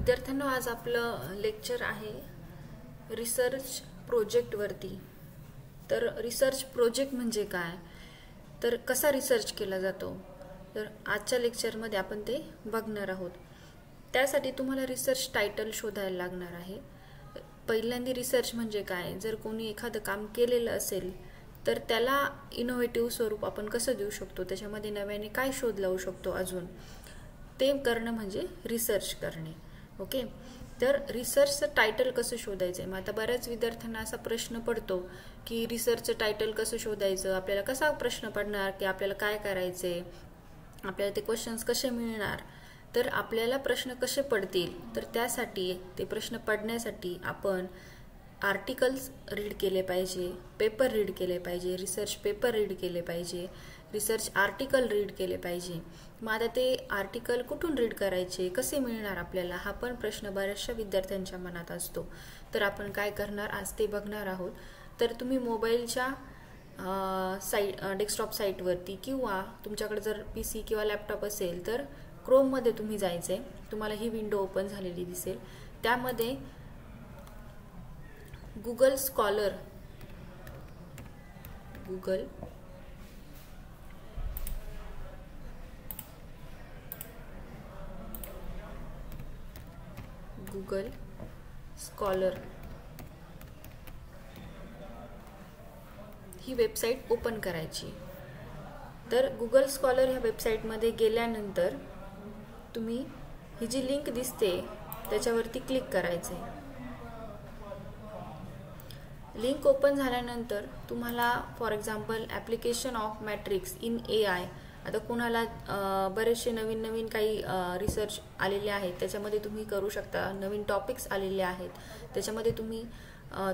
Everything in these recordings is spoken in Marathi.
विद्यार्थ्यांनो, आज आपलं लेक्चर आहे रिसर्च प्रोजेक्टवरती। तर रिसर्च प्रोजेक्ट म्हणजे काय, तर कसा रिसर्च केला जातो, तर आजच्या लेक्चरमध्ये आपण ते बघणार आहोत। त्यासाठी तुम्हाला रिसर्च टायटल शोधायला लागणार आहे। पहिल्यांदा रिसर्च म्हणजे काय, जर कोणी एखादं काम केलेलं असेल तर त्याला इनोव्हेटिव्ह स्वरूप आपण कसं देऊ शकतो, त्याच्यामध्ये नव्याने काय शोध लावू शकतो अजून, ते करणं म्हणजे रिसर्च करणे। ओके, तर रिसर्चचं टायटल कसं शोधायचं आहे। मग आता बऱ्याच विद्यार्थ्यांना असा प्रश्न पडतो की रिसर्चचं टायटल कसं शोधायचं, आपल्याला कसा प्रश्न पडणार की आपल्याला काय करायचे, आपल्याला ते क्वेश्चन्स कसे मिळणार। तर आपल्याला प्रश्न कसे पडतील, तर त्यासाठी ते प्रश्न पडण्यासाठी आपण आर्टिकल्स रीड केले पाहिजे, पेपर रीड केले पाहिजे, रिसर्च पेपर रीड केले पाहिजे, रिसर्च आर्टिकल रीड केले पाहिजे। मग आता ते आर्टिकल कुठून रीड करायचे, कसे मिळणार आपल्याला, हा पण प्रश्न बऱ्याचशा विद्यार्थ्यांच्या मनात असतो। तर आपण काय करणार आज ते बघणार आहोत। तर तुम्ही मोबाईलच्या डेस्कटॉप साईटवरती किंवा तुमच्याकडे जर PC किंवा लॅपटॉप असेल तर क्रोममध्ये तुम्ही जायचे। तुम्हाला ही विंडो ओपन झालेली दिसेल, त्यामध्ये गूगल स्कॉलर, गूगल स्कॉलर ही वेबसाईट ओपन करायची। तर गूगल स्कॉलर ह्या वेबसाईटमध्ये गेल्यानंतर तुम्ही ही जी लिंक दिसते त्याच्यावरती क्लिक करायचे। लिंक ओपन झाल्यानंतर तुम्हाला for example application of matrix in AI, आता कोणाला बरेचसे नवीन काही रिसर्च आलेले आहेत, त्याच्यामध्ये तुम्ही करू शकता। नवीन टॉपिक्स आलेले आहेत, त्याच्यामध्ये तुम्ही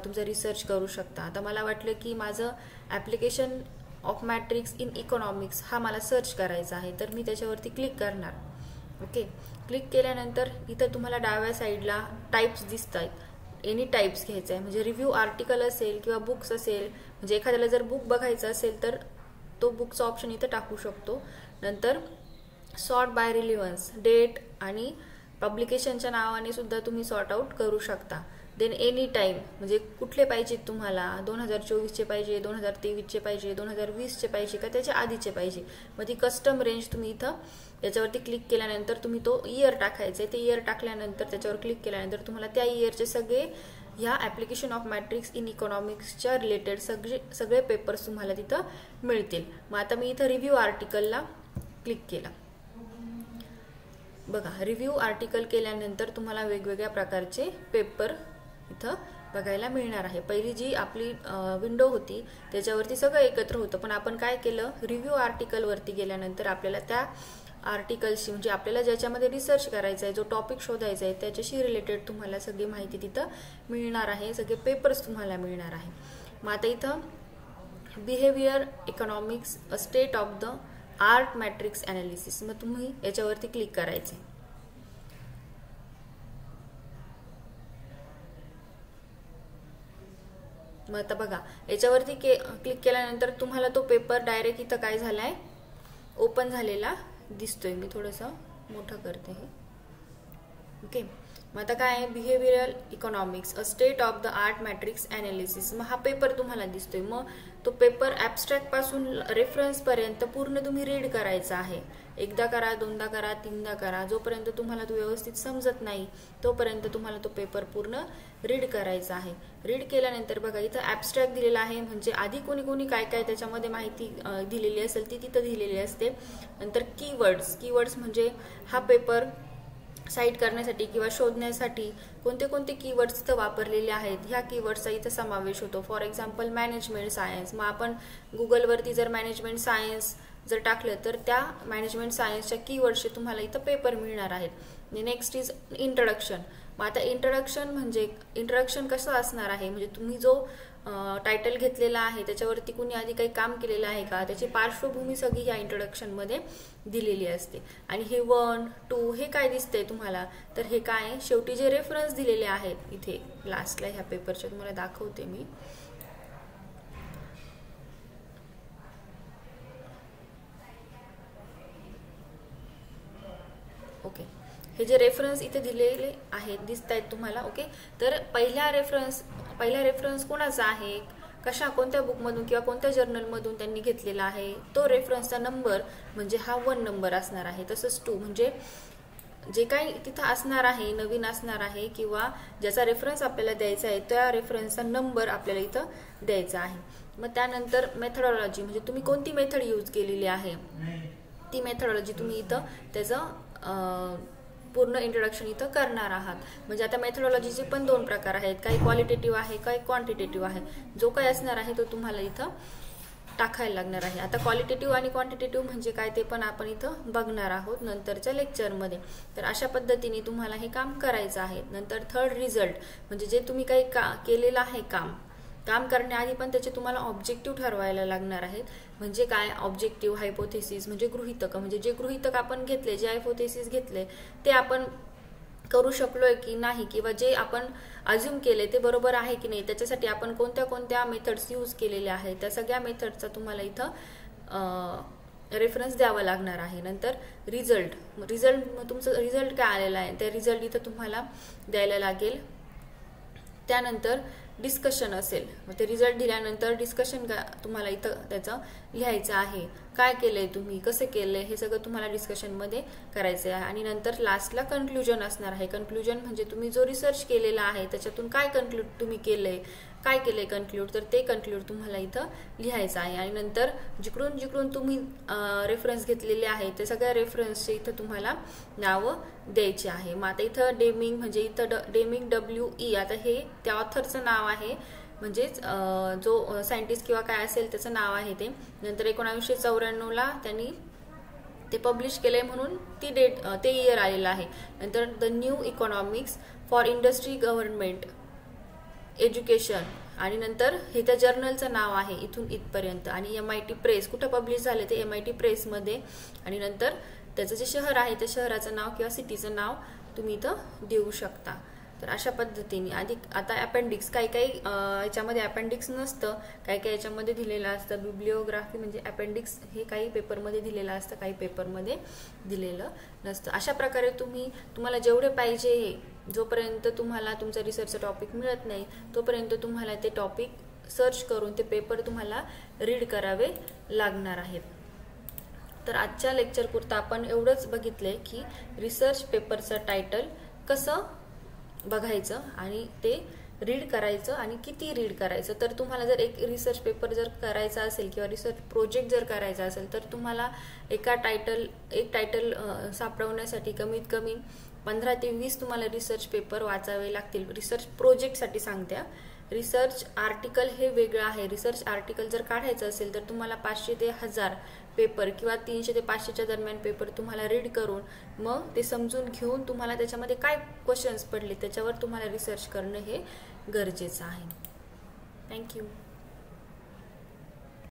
तुमचा रिसर्च करू शकता। आता मला वाटलं की माझं application of matrix in economics हा मला सर्च करायचा आहे, तर मी त्याच्यावरती क्लिक करणार। ओके, क्लिक केल्यानंतर इथं तुम्हाला डाव्या साईडला टाईप्स दिसत आहेत। एनी टाईप्स घ्यायचं आहे, म्हणजे रिव्ह्यू आर्टिकल असेल किंवा बुक्स असेल, म्हणजे एखाद्याला जर बुक बघायचं असेल तर तो बुकचा ऑप्शन इथं टाकू शकतो। नंतर सॉर्ट बाय रिलिव्हन्स, डेट आणि पब्लिकेशनच्या नावाने सुद्धा तुम्ही सॉर्ट आउट करू शकता। देन एनी टाईम, म्हणजे कुठले पाहिजे तुम्हाला, 2024चे पाहिजे, 2023चे पाहिजे, 2020चे पाहिजे का त्याच्या आधीचे पाहिजे। मग ती कस्टम रेंज तुम्ही इथं याच्यावरती क्लिक केल्यानंतर तुम्ही तो इयर टाकायचे। ते इयर टाकल्यानंतर त्याच्यावर क्लिक केल्यानंतर तुम्हाला त्या इयरचे सगळे ह्या ॲप्लिकेशन ऑफ मॅट्रिक्स इन इकॉनॉमिक्सच्या रिलेटेड सगळे पेपर्स तुम्हाला तिथं मिळतील। मग आता मी इथं रिव्ह्यू आर्टिकलला क्लिक केला। बघा, रिव्ह्यू आर्टिकल केल्यानंतर तुम्हाला वेगवेगळ्या प्रकारचे पेपर इथं बघायला मिळणार आहे। पहिली जी आपली विंडो होती त्याच्यावरती सगळं एकत्र होतं, पण आपण काय केलं, रिव्ह्यू आर्टिकलवरती गेल्यानंतर आपल्याला त्या आर्टिकल्सची, म्हणजे आपल्याला ज्याच्यामध्ये रिसर्च करायचा आहे, जो टॉपिक शोधायचा आहे, त्याच्याशी रिलेटेड तुम्हाला सगळी माहिती तिथं मिळणार आहे, सगळे पेपर्स तुम्हाला मिळणार आहे। मग आता इथं behaviour economics, a state of the art matrix analysis, मग तुम्ही याच्यावरती क्लिक करायचे। मग आता बघा, याच्यावरती क्लिक केल्यानंतर तुम्हाला तो पेपर डायरेक्ट इथं काय झालाय, ओपन झालेला दिसतोय। मी थोडंसं मोठं करते हे। ओके, मग आता काय आहे, behavioural economics, a state of the art matrix analysis, मग हा पेपर तुम्हाला दिसतोय। मग तो पेपर ॲब्स्ट्रॅक्ट पासून रेफरन्स पर्यंत पूर्ण तुम्ही रीड करायचा आहे। एकदा करा, दोनदा करा, तीनदा करा, जोपर्यंत तुम्हाला तो व्यवस्थित समजत नाही तोपर्यंत तुम्हाला तो पेपर पूर्ण रीड करायचा आहे। रीड केल्यानंतर बघा, इथं ॲब्स्ट्रॅक्ट दिलेला आहे, म्हणजे आधी कोणी काय त्याच्यामध्ये माहिती दिलेली असेल ती तिथं दिलेली असते। नंतर कीवर्ड्स म्हणजे हा पेपर साईट करण्यासाठी किंवा शोधण्यासाठी कोणते कीवर्ड्स इथं वापरलेले आहेत, ह्या कीवर्ड्सचा इथं समावेश होतो। फॉर एक्झाम्पल मॅनेजमेंट सायन्स, मग आपण गुगलवरती जर मॅनेजमेंट सायन्स जर टाकलं तर त्या मॅनेजमेंट सायन्सच्या कीवर्ड्सचे तुम्हाला इथं पेपर मिळणार आहेत। Next is introduction. मग आता इंट्रोडक्शन कसं असणार आहे, म्हणजे तुम्ही जो टायटल घेतलेला आहे त्याच्यावरती कुणी आधी काही काम केलेलं आहे का, त्याची पार्श्वभूमी सगळी ह्या इंट्रोडक्शनमध्ये दिलेली असते। आणि हे 1, 2 हे काय दिसतंय तुम्हाला, तर हे काय शेवटी जे रेफरन्स दिलेले आहेत इथे लास्टला ह्या पेपरच्या तुम्हाला दाखवते मी। ओके, हे हे जे रेफरन्स इथे दिलेले आहेत दिसत आहेत तुम्हाला. ओके, तर पहिला रेफरन्स कोणाचा आहे, कोणत्या बुकमधून किंवा कोणत्या जर्नलमधून त्यांनी घेतलेला आहे, तो रेफरन्सचा नंबर म्हणजे हा 1 नंबर असणार आहे. तसंच 2 म्हणजे जे काही तिथं असणार आहे, नवीन असणार आहे किंवा ज्याचा रेफरन्स आपल्याला द्यायचा आहे त्या रेफरन्सचा नंबर आपल्याला इथं द्यायचा आहे. मग त्यानंतर मेथडॉलॉजी म्हणजे तुम्ही कोणती मेथड यूज केलेली आहे ती मेथडॉलॉजी तुम्ही इथं त्याचं पूर्ण इंट्रोडक्शन इथं करणार आहात. म्हणजे आता मेथडॉलॉजीचे पण 2 प्रकार आहेत, काही क्वालिटेटिव्ह आहे, काही क्वांटिटेटिव्ह आहे. जो काही असणार आहे तो तुम्हाला इथं टाकायला लागणार आहे. आता क्वालिटेटिव्ह आणि क्वांटिटेटिव्ह म्हणजे काय ते पण आपण इथं बघणार आहोत नंतरच्या लेक्चरमध्ये. तर अशा पद्धतीने तुम्हाला हे काम करायचं आहे. नंतर थर्ड रिझल्ट म्हणजे जे तुम्ही काही केलेलं आहे काम करण्याआधी पण त्याचे तुम्हाला ऑब्जेक्टिव्ह ठरवायला लागणार आहेत. म्हणजे काय ऑब्जेक्टिव्ह, हायपोथेसिस म्हणजे गृहीतक, म्हणजे जे गृहीतक आपण घेतले, जे हायपोथेसिस घेतले ते आपण करू शकलोय की नाही किंवा जे आपण अज्युम केले ते बरोबर आहे की नाही, त्याच्यासाठी आपण कोणत्या कोणत्या मेथड्स यूज केलेल्या आहेत त्या सगळ्या मेथडचा तुम्हाला इथं रेफरन्स द्यावा लागणार आहे. नंतर रिझल्ट तुमचं रिझल्ट काय आलेला आहे त्या रिझल्ट इथं तुम्हाला द्यायला लागेल. त्यानंतर डिस्कशन असेल, मग ते रिझल्ट दिल्यानंतर डिस्कशन तुम्हाला इथं त्याचं लिहायचं आहे. काय केलंय तुम्ही, कसं केलंय हे सगळं तुम्हाला डिस्कशनमध्ये करायचं आहे. आणि नंतर लास्टला कन्क्लुजन असणार आहे. कन्क्लुजन म्हणजे तुम्ही जो रिसर्च केलेला आहे त्याच्यातून काय कन्क्लूड तुम्ही केलंय, काय केलंय कन्क्लूड, तर ते कन्क्लूड तुम्हाला इथं लिहायचं आहे. आणि नंतर जिकडून तुम्ही रेफरन्स घेतलेले आहे ते सगळ्या रेफरन्सचे इथं तुम्हाला नावं द्यायची आहे. मग आता इथं डेमिंग म्हणजे इथं डेमिंग WE, आता हे त्या ऑथरचं नाव आहे म्हणजेच जो सायंटिस्ट किंवा काय असेल त्याचं नाव आहे ते. नंतर 1994ला त्यांनी ते पब्लिश केलंय म्हणून ती डेट ते इयर आलेलं आहे. नंतर the new economics for industry government education, आणि नंतर हे त्या जर्नलचं नाव आहे इथून इथपर्यंत. आणि MIT प्रेस कुठं पब्लिश झाले ते MIT प्रेसमध्ये. आणि नंतर त्याचं जे शहर आहे त्या शहराचं नाव किंवा सिटीचं नाव तुम्ही इथं देऊ शकता. तर अशा पद्धतीने आता अपेंडिक्स काही याच्यामध्ये अपेंडिक्स नसतं, काही याच्यामध्ये दिलेलं असतं. बिब्लिओग्राफी म्हणजे अपेंडिक्स हे काही पेपरमध्ये दिलेलं असतं, काही पेपरमध्ये दिलेलं नसतं. अशा प्रकारे तुम्हाला जेवढे पाहिजे जोपर्यंत तुम्हाला तुमचा रिसर्चचा टॉपिक मिळत नाही तोपर्यंत तुम्हाला ते टॉपिक सर्च करून ते पेपर तुम्हाला रीड करावे लागणार आहेत. तर आजच्या लेक्चर पुरता आपण एवढंच बघितलंय की रिसर्च पेपरचं टायटल कसं बघायचं आणि ते रीड करायचं आणि किती रीड करायचं. तर तुम्हाला जर एक रिसर्च पेपर जर करायचा असेल किंवा रिसर्च प्रोजेक्ट जर करायचा असेल तर तुम्हाला एक टायटल सापडवण्यासाठी कमीत कमी 15 ते 20 तुम्हाला रिसर्च पेपर वाचावे लागतील. रिसर्च प्रोजेक्टसाठी सांगत्या. रिसर्च आर्टिकल हे वेगळं आहे. रिसर्च आर्टिकल जर काढायचं असेल तर तुम्हाला 500 ते 1000 पेपर किंवा 300 ते 500च्या दरम्यान पेपर तुम्हाला रीड करून मग ते समजून घेऊन तुम्हाला त्याच्यामध्ये काय क्वेश्चन्स पडले त्याच्यावर तुम्हाला रिसर्च करणं हे गरजेचं आहे. थँक्यू.